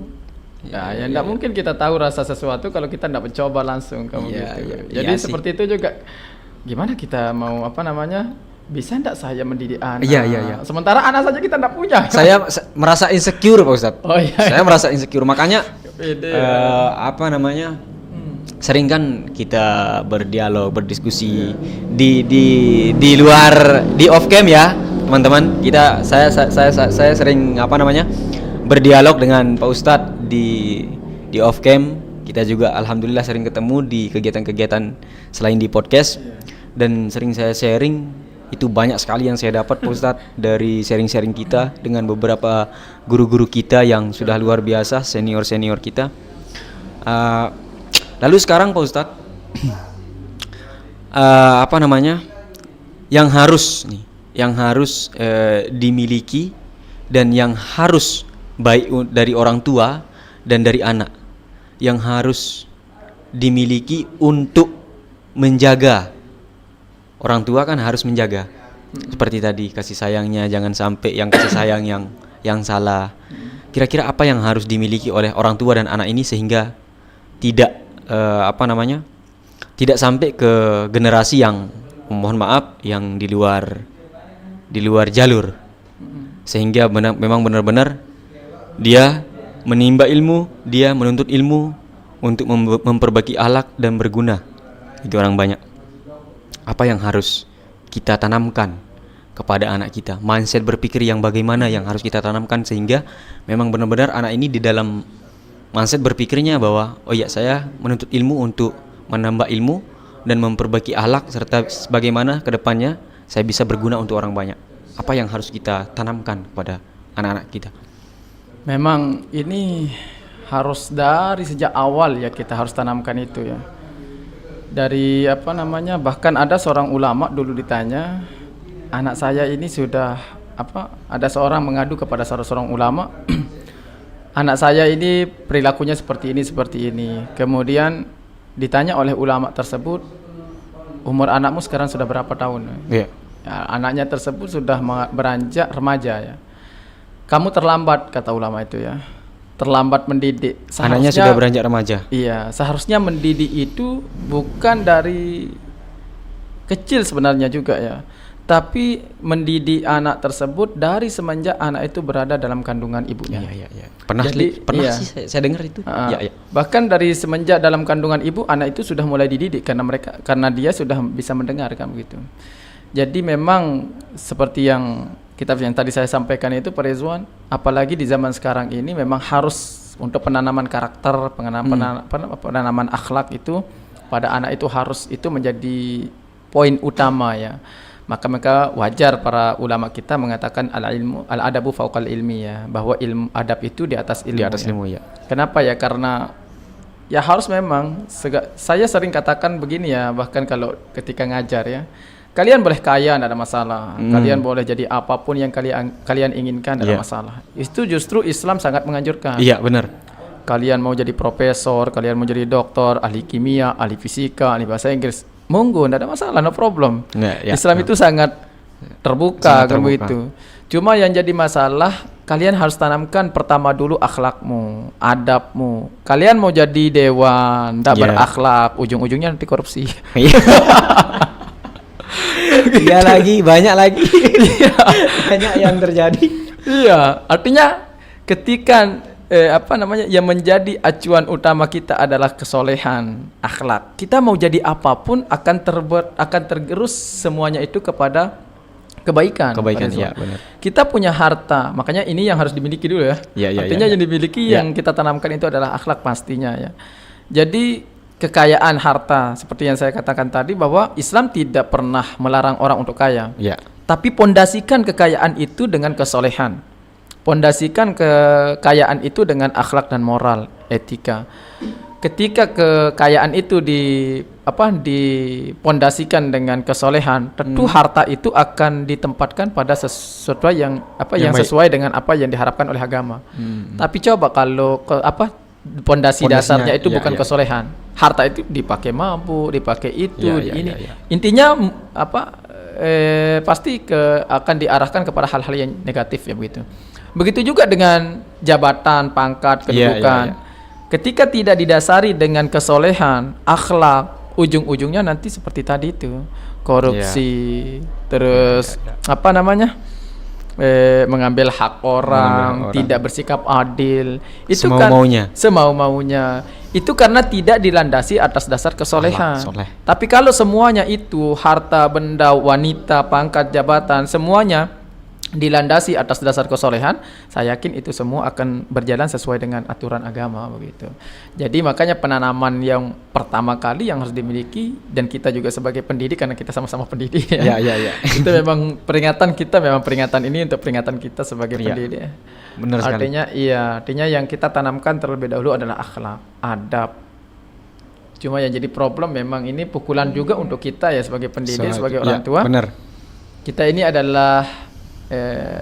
Ya, ndak mungkin kita tahu rasa sesuatu kalau kita ndak mencoba langsung kamu Iya, gitu. iya, Jadi iya sih. seperti itu juga. Gimana kita mau bisa ndak saya mendidik anak? Iya. Sementara anak saja kita ndak punya. Saya merasa insecure Pak Ustadz. Oh iya. Saya merasa insecure, makanya Pede. sering kan kita berdialog, berdiskusi di luar, di off cam ya teman-teman. Saya sering berdialog dengan Pak Ustadz di off cam. Kita juga alhamdulillah sering ketemu di kegiatan-kegiatan selain di podcast, dan sering saya sharing. Itu banyak sekali yang saya dapat Pak Ustadz dari sharing-sharing kita dengan beberapa guru-guru kita yang sudah luar biasa, senior-senior kita. Lalu sekarang Pak Ustadz, yang harus dimiliki dan yang harus baik dari orang tua dan dari anak, yang harus dimiliki untuk menjaga. Orang tua kan harus menjaga. Seperti tadi, kasih sayangnya jangan sampai yang kasih sayang yang salah. Kira-kira apa yang harus dimiliki oleh orang tua dan anak ini sehingga tidak tidak sampai ke generasi yang, mohon maaf, yang di luar jalur, sehingga memang benar-benar dia menimba ilmu, dia menuntut ilmu untuk memperbaiki akhlak dan berguna bagi orang banyak. Apa yang harus kita tanamkan kepada anak kita, mindset berpikir yang bagaimana yang harus kita tanamkan sehingga memang benar-benar anak ini di dalam mindset berpikirnya bahwa oh ya, saya menuntut ilmu untuk menambah ilmu dan memperbaiki akhlak, serta bagaimana kedepannya saya bisa berguna untuk orang banyak. Apa yang harus kita tanamkan kepada anak-anak kita? Memang ini harus dari sejak awal ya, kita harus tanamkan itu ya. Dari bahkan ada seorang ulama dulu ditanya, anak saya ini sudah ada seorang mengadu kepada seorang ulama, anak saya ini perilakunya seperti ini. Kemudian ditanya oleh ulama tersebut, umur anakmu sekarang sudah berapa tahun? Iya. Ya, anaknya tersebut sudah beranjak remaja ya. Kamu terlambat, kata ulama itu ya. Terlambat mendidik. Anaknya sudah beranjak remaja. Iya, seharusnya mendidik itu bukan dari kecil sebenarnya juga ya, tapi mendidik anak tersebut dari semenjak anak itu berada dalam kandungan ibunya. Iya. Pernah iya. sih saya dengar itu. Iya. Bahkan dari semenjak dalam kandungan ibu, anak itu sudah mulai dididik karena dia sudah bisa mendengar kan begitu. Jadi memang seperti yang tadi saya sampaikan itu Pak Rizwan, apalagi di zaman sekarang ini memang harus untuk penanaman karakter, penanaman akhlak itu pada anak itu harus itu menjadi poin utama ya. Maka wajar para ulama kita mengatakan al-adabu fauqal ilmi ya, bahwa ilmu adab itu di atas ilmu. Di atas ilmu ya. Kenapa ya? Karena ya harus memang saya sering katakan begini ya, bahkan kalau ketika ngajar ya. Kalian boleh kaya, tidak ada masalah. Kalian boleh jadi apapun yang kalian inginkan, tidak ada masalah. Itu justru Islam sangat menganjurkan. Iya, benar. Kalian mau jadi profesor, kalian mau jadi doktor, ahli kimia, ahli fisika, ahli bahasa Inggris, monggo, tidak ada masalah, no problem. Islam itu sangat terbuka kan begitu. Cuma yang jadi masalah, kalian harus tanamkan pertama dulu akhlakmu, adabmu. Kalian mau jadi dewan, tidak berakhlak, ujung-ujungnya nanti korupsi. Iya lagi, banyak lagi. Banyak yang terjadi. Iya, artinya ketika yang menjadi acuan utama kita adalah kesolehan, akhlak. Kita mau jadi apapun akan tergerus semuanya itu kepada kebaikan. Kebaikan, Pak Rizwan. ya benar. Kita punya harta, makanya ini yang harus dimiliki dulu ya. Artinya yang dimiliki yang kita tanamkan itu adalah akhlak pastinya ya. Jadi kekayaan harta seperti yang saya katakan tadi bahwa Islam tidak pernah melarang orang untuk kaya. Ya. Tapi pondasikan kekayaan itu dengan kesolehan. Pondasikan kekayaan itu dengan akhlak dan moral, etika. Ketika kekayaan itu dipondasikan dengan kesolehan, tentu harta itu akan ditempatkan pada sesuatu yang yang sesuai dengan apa yang diharapkan oleh agama. Tapi coba kalau pondasi dasarnya itu bukan kesolehan, harta itu dipakai mabuk, dipakai itu, ini. Intinya pasti akan diarahkan kepada hal-hal yang negatif ya begitu. Begitu juga dengan jabatan, pangkat, kedudukan. Ketika tidak didasari dengan kesolehan, akhlak, ujung-ujungnya nanti seperti tadi itu, korupsi, terus mengambil hak orang, tidak bersikap adil, itu semau-maunya. Itu karena tidak dilandasi atas dasar kesolehan. Tapi kalau semuanya itu harta, benda, wanita, pangkat, jabatan, semuanya dilandasi atas dasar kesolehan, saya yakin itu semua akan berjalan sesuai dengan aturan agama begitu. Jadi makanya penanaman yang pertama kali yang harus dimiliki, dan kita juga sebagai pendidik karena kita sama-sama pendidik ya. Itu memang peringatan ini untuk peringatan kita sebagai pendidik. Benar sekali. Artinya yang kita tanamkan terlebih dahulu adalah akhlak, adab. Cuma yang jadi problem memang ini pukulan juga untuk kita ya sebagai pendidik, sebagai orang tua. Benar. Kita ini adalah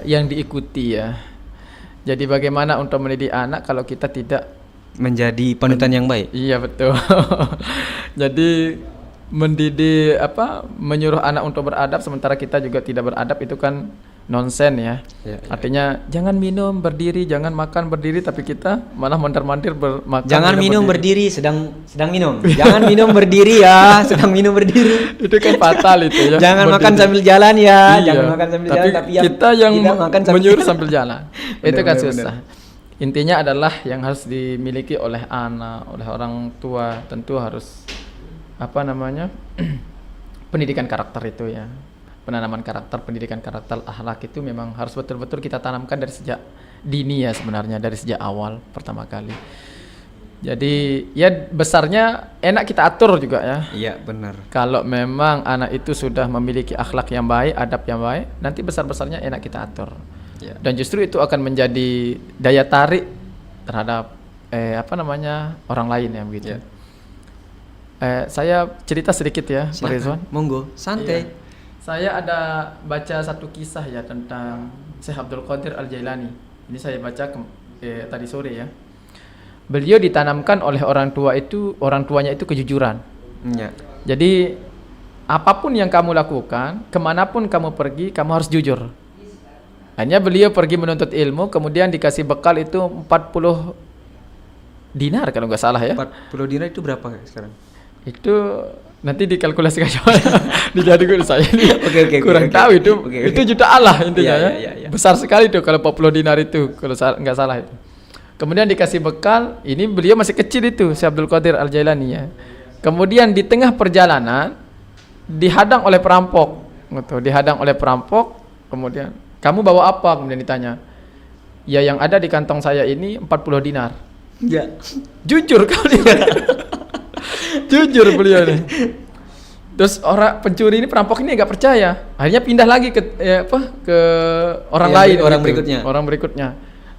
yang diikuti ya. Jadi bagaimana untuk mendidik anak kalau kita tidak menjadi panutan yang baik? Iya betul. Jadi mendidik menyuruh anak untuk beradab sementara kita juga tidak beradab, itu kan nonsen ya. Artinya jangan minum berdiri, jangan makan berdiri, tapi kita malah mondar-mandir makan. Jangan minum berdiri sedang minum. Jangan minum berdiri ya, sedang minum berdiri. Itu kan fatal itu ya. Jangan makan sambil jalan ya. Jangan makan sambil jalan, tapi kita yang menyuruh sambil jalan. Itu kan susah. Intinya adalah yang harus dimiliki oleh anak, oleh orang tua, tentu harus pendidikan karakter itu ya. Penanaman karakter, pendidikan karakter, akhlak itu memang harus betul-betul kita tanamkan dari sejak dini ya sebenarnya, dari sejak awal pertama kali. Jadi ya besarnya enak kita atur juga ya. Iya benar. Kalau memang anak itu sudah memiliki akhlak yang baik, adab yang baik, nanti besar-besarnya enak kita atur. Ya. Dan justru itu akan menjadi daya tarik terhadap orang lain ya begitu. Ya. Saya cerita sedikit ya, Pak Rizwan. Monggo, santai. Iya. Saya ada baca satu kisah ya tentang Syekh Abdul Qadir Al-Jailani. Ini saya baca tadi sore ya. Beliau ditanamkan oleh orang tuanya itu kejujuran. Ya. Jadi apapun yang kamu lakukan, kemanapun kamu pergi, kamu harus jujur. Hanya beliau pergi menuntut ilmu, kemudian dikasih bekal itu 40 dinar kalau nggak salah ya. 40 dinar itu berapa sekarang? Itu nanti dikalkulasikan dijadikan saya kurang tahu itu. Itu jutaan lah intinya ya. Besar sekali tuh kalau 40 dinar itu kalau nggak salah itu. Kemudian dikasih bekal, ini beliau masih kecil itu Syekh Abdul Qadir Al-Jailani ya. Kemudian di tengah perjalanan dihadang oleh perampok. Kemudian kamu bawa apa? Kemudian ditanya. Ya yang ada di kantong saya ini 40 dinar. Ya. Jujur kali. Jujur beliau nih. Terus orang pencuri ini, perampok ini nggak percaya. Akhirnya pindah lagi ke orang lain, orang berikutnya.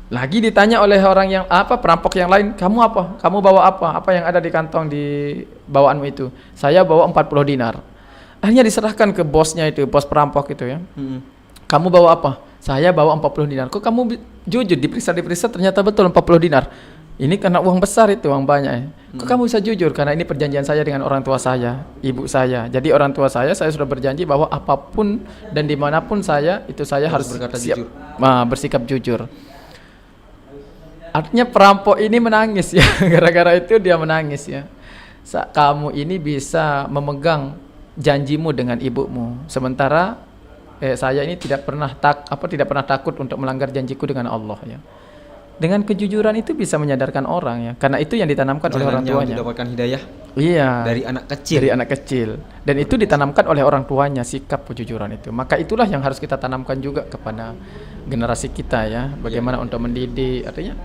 Lagi ditanya oleh orang yang perampok yang lain, kamu apa? Kamu bawa apa? Apa yang ada di kantong di bawaanmu itu? Saya bawa 40 dinar. Akhirnya diserahkan ke bosnya itu, bos perampok itu ya. Kamu bawa apa? Saya bawa 40 dinar. Kok kamu jujur? Diperiksa ternyata betul 40 dinar. Ini karena uang besar itu, uang banyak ya. Kok kamu bisa jujur? Karena ini perjanjian saya dengan orang tua saya, ibu saya. Jadi orang tua saya sudah berjanji bahwa apapun dan dimanapun saya harus berkata siap, jujur. Bersikap jujur. Artinya perampok ini menangis ya. Gara-gara itu dia menangis ya. Kamu ini bisa memegang janjimu dengan ibumu. Sementara saya ini tidak pernah takut untuk melanggar janjiku dengan Allah ya. dengan kejujuran itu bisa menyadarkan orang ya, karena itu yang ditanamkan oleh orang Jalannya tuanya. untuk dapatkan hidayah Iya. dari anak kecil. Dari anak kecil. Dan itu ditanamkan oleh orang tuanya, sikap kejujuran itu. Maka itulah yang harus kita tanamkan juga kepada generasi kita ya. Bagaimana untuk mendidik, artinya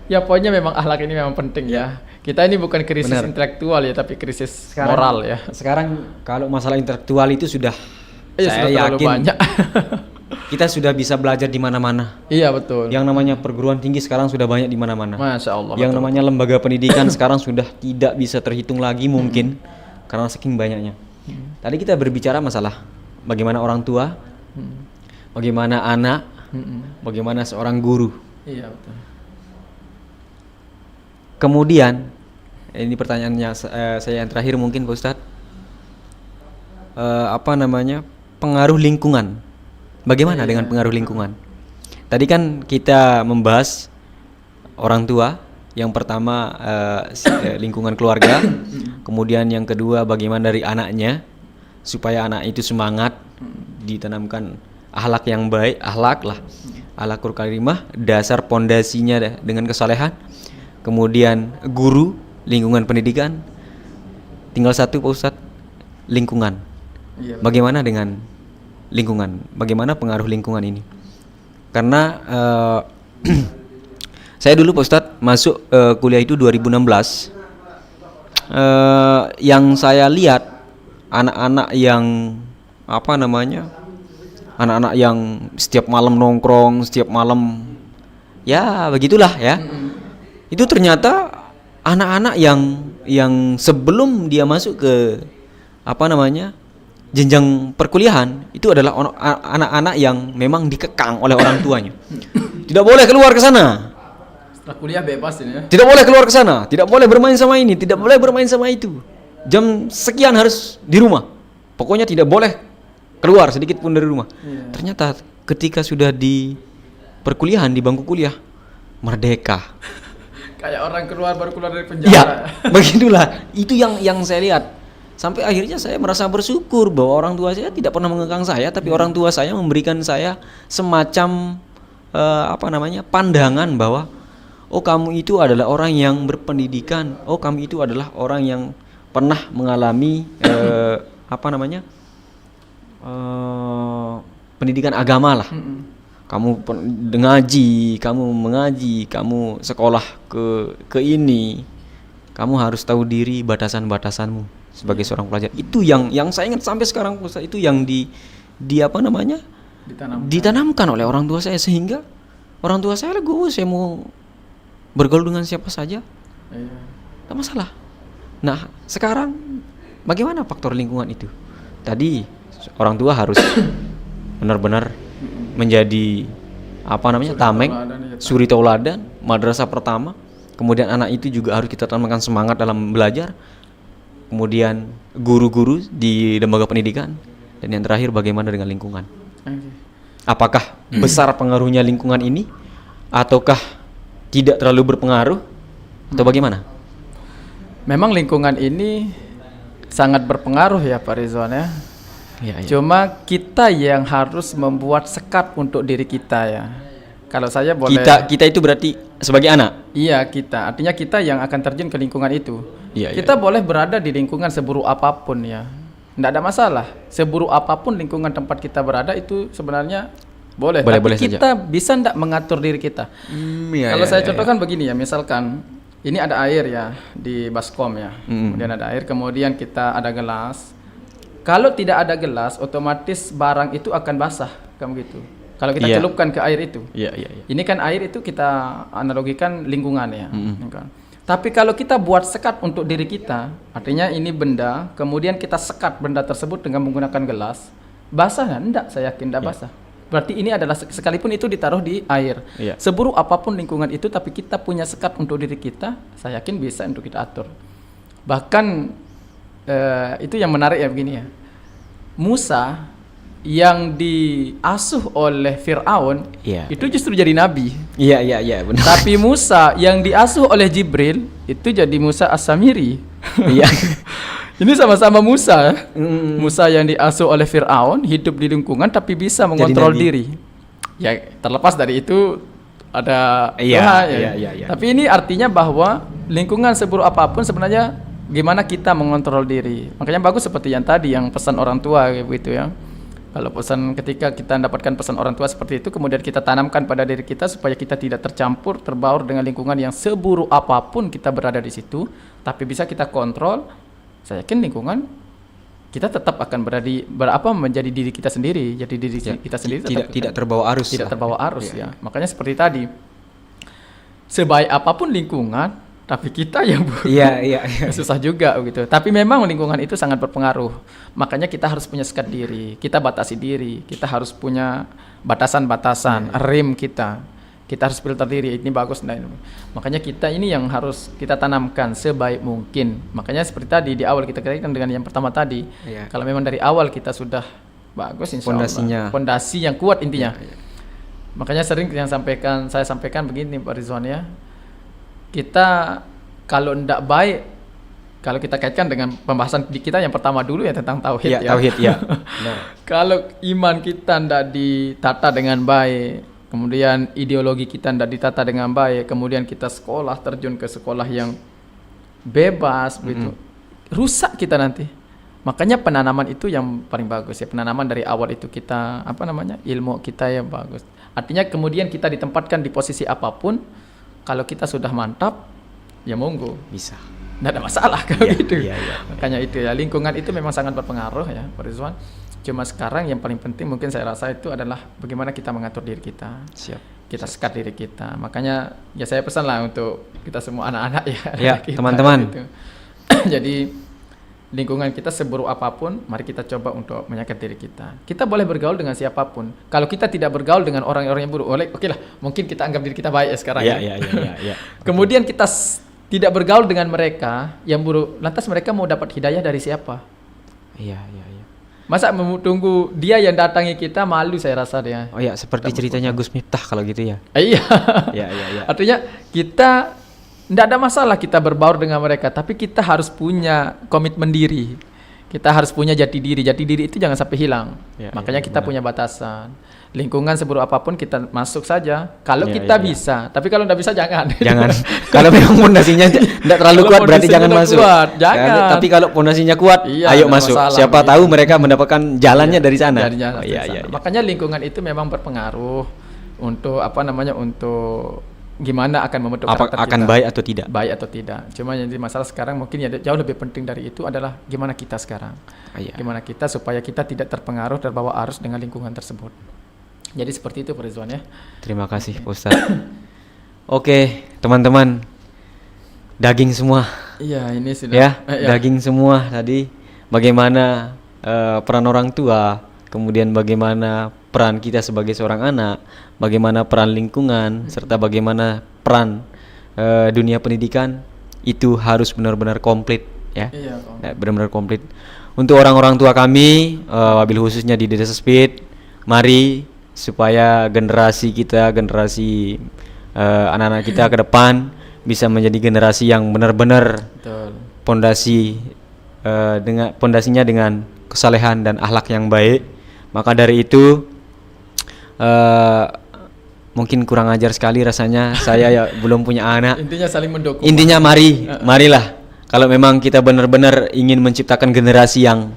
ya pokoknya memang akhlak ini memang penting ya. Kita ini bukan krisis Benar. intelektual ya, tapi krisis moral ya. Sekarang kalau masalah intelektual itu sudah Iya, saya sudah terlalu yakin banyak. kita sudah bisa belajar di mana-mana. Iya betul. Yang namanya perguruan tinggi sekarang sudah banyak di mana-mana. Masya Allah. Yang betul. namanya lembaga pendidikan sekarang sudah tidak bisa terhitung lagi mungkin karena saking banyaknya. Tadi kita berbicara masalah bagaimana orang tua, bagaimana anak, bagaimana seorang guru. Iya betul. Kemudian ini pertanyaannya saya yang terakhir mungkin Pak Ustadz. Apa namanya? Pengaruh lingkungan. Bagaimana dengan pengaruh lingkungan? Tadi kan kita membahas orang tua. Yang pertama lingkungan keluarga. Kemudian yang kedua bagaimana dari anaknya supaya anak itu semangat, ditanamkan akhlak yang baik, akhlakul karimah, dasar pondasinya dengan kesalehan. Kemudian guru, lingkungan pendidikan. Tinggal satu Pak Ustadz, lingkungan. Iya, Bagaimana dengan lingkungan? Bagaimana pengaruh lingkungan ini? Karena saya dulu Pak Ustadz masuk kuliah itu 2016. Yang saya lihat anak-anak yang apa namanya? Anak-anak yang setiap malam nongkrong, setiap malam ya begitulah ya. Itu ternyata anak-anak yang sebelum dia masuk ke apa namanya? Jenjang perkuliahan itu adalah anak-anak yang memang dikekang oleh orang tuanya. Tidak boleh keluar ke sana. Setelah kuliah bebas ini ya. Tidak boleh keluar ke sana, tidak boleh bermain sama ini, tidak boleh bermain sama itu. Jam sekian harus di rumah. Pokoknya tidak boleh keluar sedikit pun dari rumah. Ternyata ketika sudah di perkuliahan, di bangku kuliah, merdeka. Kayak orang baru keluar dari penjara. Ya, begitulah. Itu yang saya lihat. Sampai akhirnya saya merasa bersyukur bahwa orang tua saya tidak pernah mengekang saya, tapi orang tua saya memberikan saya semacam apa namanya? Pandangan bahwa oh kamu itu adalah orang yang berpendidikan, oh kamu itu adalah orang yang pernah mengalami apa namanya? Pendidikan agama lah. Kamu mengaji, kamu sekolah ke ini, kamu harus tahu diri, batasan-batasanmu sebagai seorang pelajar. Itu yang saya ingat sampai sekarang Ustaz, itu yang di apa namanya? Ditanamkan oleh orang tua saya, sehingga orang tua saya legowo, saya mau bergaul dengan siapa saja. Tidak masalah. Nah, sekarang bagaimana faktor lingkungan itu? Tadi orang tua harus benar-benar menjadi apa namanya? Tameng, suri tauladan, madrasah pertama. Kemudian anak itu juga harus kita tanamkan semangat dalam belajar. Kemudian guru-guru di lembaga pendidikan, dan yang terakhir bagaimana dengan lingkungan? Apakah besar pengaruhnya lingkungan ini ataukah tidak terlalu berpengaruh atau bagaimana? Memang lingkungan ini sangat berpengaruh ya Pak Rizwan ya. Ya. Cuma kita yang harus membuat sekat untuk diri kita ya. Kalau saya boleh, Kita itu berarti sebagai anak. iya kita, artinya kita yang akan terjun ke lingkungan itu. Iya, Kita boleh berada di lingkungan seburuk apapun ya, tidak ada masalah. Seburuk apapun lingkungan tempat kita berada itu sebenarnya boleh. Tapi Boleh kita bisa tidak mengatur diri kita. Kalau saya contohkan begini ya, misalkan ini ada air ya di baskom ya, kemudian ada air, kemudian kita ada gelas. Kalau tidak ada gelas, otomatis barang itu akan basah, kamu gitu. Kalau kita celupkan ke air itu, ini kan air itu kita analogikan lingkungan ya. Tapi kalau kita buat sekat untuk diri kita, artinya ini benda, kemudian kita sekat benda tersebut dengan menggunakan gelas, basah enggak? Saya yakin enggak basah. Berarti ini adalah sekalipun itu ditaruh di air. Seburuk apapun lingkungan itu, tapi kita punya sekat untuk diri kita, saya yakin bisa untuk kita atur. Bahkan itu yang menarik ya begini ya. Musa yang diasuh oleh Fir'aun itu justru jadi nabi. Iya benar. Tapi Musa yang diasuh oleh Jibril itu jadi Musa As-Samiri. Iya. Ini sama-sama Musa. Musa yang diasuh oleh Fir'aun, hidup di lingkungan tapi bisa mengontrol diri. Ya terlepas dari itu, ada Iya, Tuhan, ya. iya. Tapi ini artinya bahwa lingkungan seburuk apapun sebenarnya gimana kita mengontrol diri. Makanya bagus seperti yang tadi yang pesan orang tua gitu ya. Kalau pesan ketika kita mendapatkan pesan orang tua seperti itu, kemudian kita tanamkan pada diri kita supaya kita tidak tercampur, terbaur dengan lingkungan yang seburuk apapun kita berada di situ, tapi bisa kita kontrol. Saya yakin lingkungan kita tetap akan menjadi diri kita sendiri, jadi diri kita sendiri tidak terbawa arus. Tidak terbawa arus ya. Makanya seperti tadi, sebaik apapun lingkungan, tapi kita yang buruk, Iya. susah juga gitu. Tapi memang lingkungan itu sangat berpengaruh. Makanya kita harus punya sekat diri, kita batasi diri, kita harus punya batasan-batasan, rem kita. Kita harus filter diri, ini bagus. Nah, makanya kita ini yang harus kita tanamkan sebaik mungkin. Makanya seperti tadi di awal kita kaitkan dengan yang pertama tadi. Iya. Kalau memang dari awal kita sudah bagus, insya Pondasinya. Allah. Pondasi yang kuat intinya. Iya. Makanya sering saya sampaikan begini Pak Rizwan ya. Kita kalau tidak baik, kalau kita kaitkan dengan pembahasan kita yang pertama dulu ya tentang tauhid ya. Tauhid ya. Kalau iman kita tidak ditata dengan baik, kemudian ideologi kita tidak ditata dengan baik, kemudian kita terjun ke sekolah yang bebas begitu, rusak kita nanti. Makanya penanaman itu yang paling bagus ya, penanaman dari awal itu kita ilmu kita yang bagus. Artinya kemudian kita ditempatkan di posisi apapun, kalau kita sudah mantap, ya monggo. Bisa. Nggak ada masalah kalau gitu. Iya. Makanya itu ya, lingkungan itu memang sangat berpengaruh ya, Pak Rizwan. Cuma sekarang yang paling penting mungkin saya rasa itu adalah bagaimana kita mengatur diri kita. Siap. Kita sekat diri kita. Makanya ya saya pesan lah untuk kita semua anak-anak ya. Ya, kita, teman-teman. gitu. Jadi lingkungan kita seburuk apapun, mari kita coba untuk menyekat diri kita. Kita boleh bergaul dengan siapapun. Kalau kita tidak bergaul dengan orang-orang yang buruk, oke lah, mungkin kita anggap diri kita baik ya sekarang. Iya. Kemudian kita tidak bergaul dengan mereka yang buruk, lantas mereka mau dapat hidayah dari siapa? Iya. Masa tunggu dia yang datangi kita, malu saya rasa dia. Oh ya, seperti ceritanya Gus Miftah kalau gitu ya. Iya. Iya. Artinya kita tidak ada masalah kita berbaur dengan mereka, tapi kita harus punya komitmen diri. Kita harus punya jati diri. Jati diri itu jangan sampai hilang. Makanya kita punya batasan. Lingkungan seburuk apapun kita masuk saja. Kalau kita bisa, tapi kalau tidak bisa jangan. Jangan. Kalau memang pondasinya tidak terlalu kuat berarti jangan masuk. Jangan. Tapi kalau pondasinya kuat, ayo masuk. Siapa tahu mereka mendapatkan jalannya dari sana. Iya. Makanya lingkungan itu memang berpengaruh untuk untuk gimana akan membentuk karakter akan kita. Baik atau tidak. Baik atau tidak. Cuma yang jadi masalah sekarang mungkin ya jauh lebih penting dari itu adalah gimana kita sekarang. Gimana kita supaya kita tidak terpengaruh terbawa arus dengan lingkungan tersebut. Jadi seperti itu Pak Rizwan ya. Terima kasih Pak Ustadz. Oke, teman-teman. Daging semua. Iya, ini sudah. Daging semua tadi. Bagaimana peran orang tua, kemudian bagaimana peran kita sebagai seorang anak, bagaimana peran lingkungan, serta bagaimana peran dunia pendidikan itu harus benar-benar komplit ya. Benar-benar komplit. Untuk orang-orang tua kami, wabil khususnya di Desa Speed, mari supaya generasi kita, generasi anak-anak kita ke depan bisa menjadi generasi yang benar-benar pondasinya dengan kesalehan dan akhlak yang baik. Maka dari itu mungkin kurang ajar sekali rasanya saya ya belum punya anak. Intinya saling mendukung. Intinya marilah kalau memang kita benar-benar ingin menciptakan generasi yang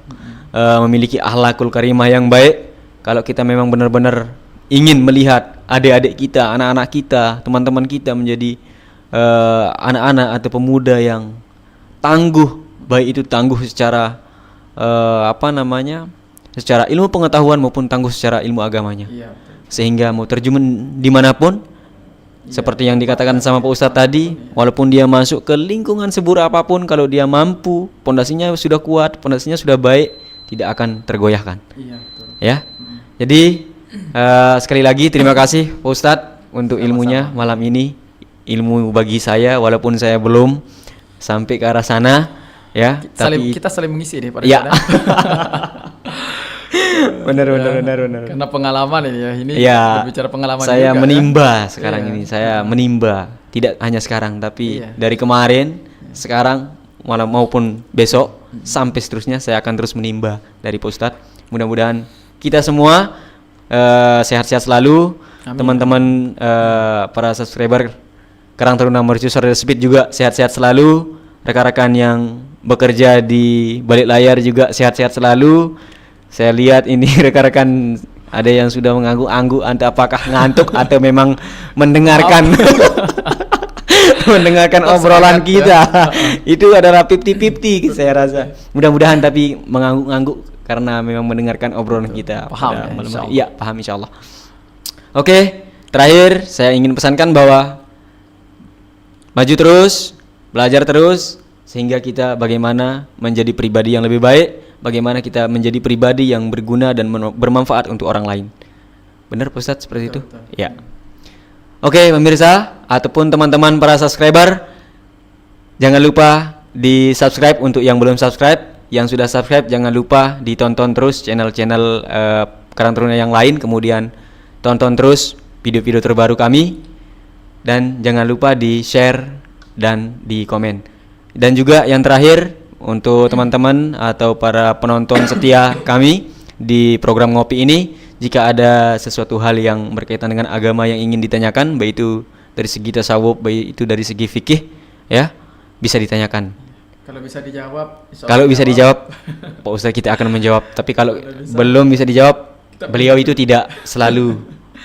memiliki akhlakul karimah yang baik, kalau kita memang benar-benar ingin melihat adik-adik kita, anak-anak kita, teman-teman kita menjadi anak-anak atau pemuda yang tangguh, baik itu tangguh secara secara ilmu pengetahuan maupun tangguh secara ilmu agamanya. Sehingga mau terjun dimanapun, seperti yang dikatakan sama Pak Ustadz tadi, walaupun dia masuk ke lingkungan seburuk apapun, kalau dia mampu, pondasinya sudah kuat, pondasinya sudah baik, tidak akan tergoyahkan. Ya. Jadi sekali lagi terima kasih Pak Ustadz untuk ilmunya malam ini. Ilmu bagi saya walaupun saya belum sampai ke arah sana ya, tapi kita saling mengisi nih Pak. Ya. Benar. Karena pengalaman ini ya, ini berbicara pengalaman saya juga, menimba ya? Sekarang ini saya menimba, tidak hanya sekarang tapi dari kemarin, sekarang maupun besok sampai seterusnya saya akan terus menimba dari Pak Ustadz. Mudah-mudahan kita semua sehat-sehat selalu, teman-teman para subscriber Karang Taruna Mercusuar Desa Speed juga sehat-sehat selalu. Rekan-rekan yang bekerja di balik layar juga sehat-sehat selalu. Saya lihat ini rekan-rekan ada yang sudah mengangguk-angguk, entah apakah ngantuk atau memang mendengarkan mendengarkan obrolan kita. Itu adalah 50-50 saya rasa. Mudah-mudahan tapi mengangguk-angguk karena memang mendengarkan obrolan kita. Paham pada ya, malam insya hari. Iya, paham insyaallah. Oke, terakhir saya ingin pesankan bahwa maju terus, belajar terus, sehingga kita bagaimana menjadi pribadi yang lebih baik, bagaimana kita menjadi pribadi yang berguna dan bermanfaat untuk orang lain. Benar Pak Ustadz seperti itu? Ya. Oke pemirsa ataupun teman-teman para subscriber, jangan lupa di subscribe untuk yang belum subscribe. Yang sudah subscribe jangan lupa ditonton terus channel-channel Karang Taruna yang lain, kemudian tonton terus video-video terbaru kami, dan jangan lupa di share dan di komen. Dan juga yang terakhir untuk teman-teman atau para penonton setia kami di program Ngopi ini, jika ada sesuatu hal yang berkaitan dengan agama yang ingin ditanyakan, baik itu dari segi tasawuf, baik itu dari segi fikih, ya bisa ditanyakan. Kalau bisa dijawab, Kalau bisa dijawab, Pak Ustadz kita akan menjawab. Tapi kalau belum bisa dijawab, beliau itu tidak selalu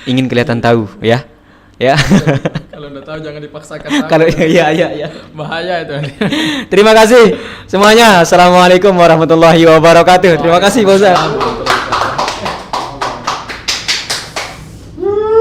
ingin kelihatan tahu, ya. Ya. kalau udah tahu jangan dipaksakan tahu. Kalau ya. Bahaya itu. Terima kasih semuanya. Assalamualaikum warahmatullahi wabarakatuh. Terima kasih Pak Ustadz.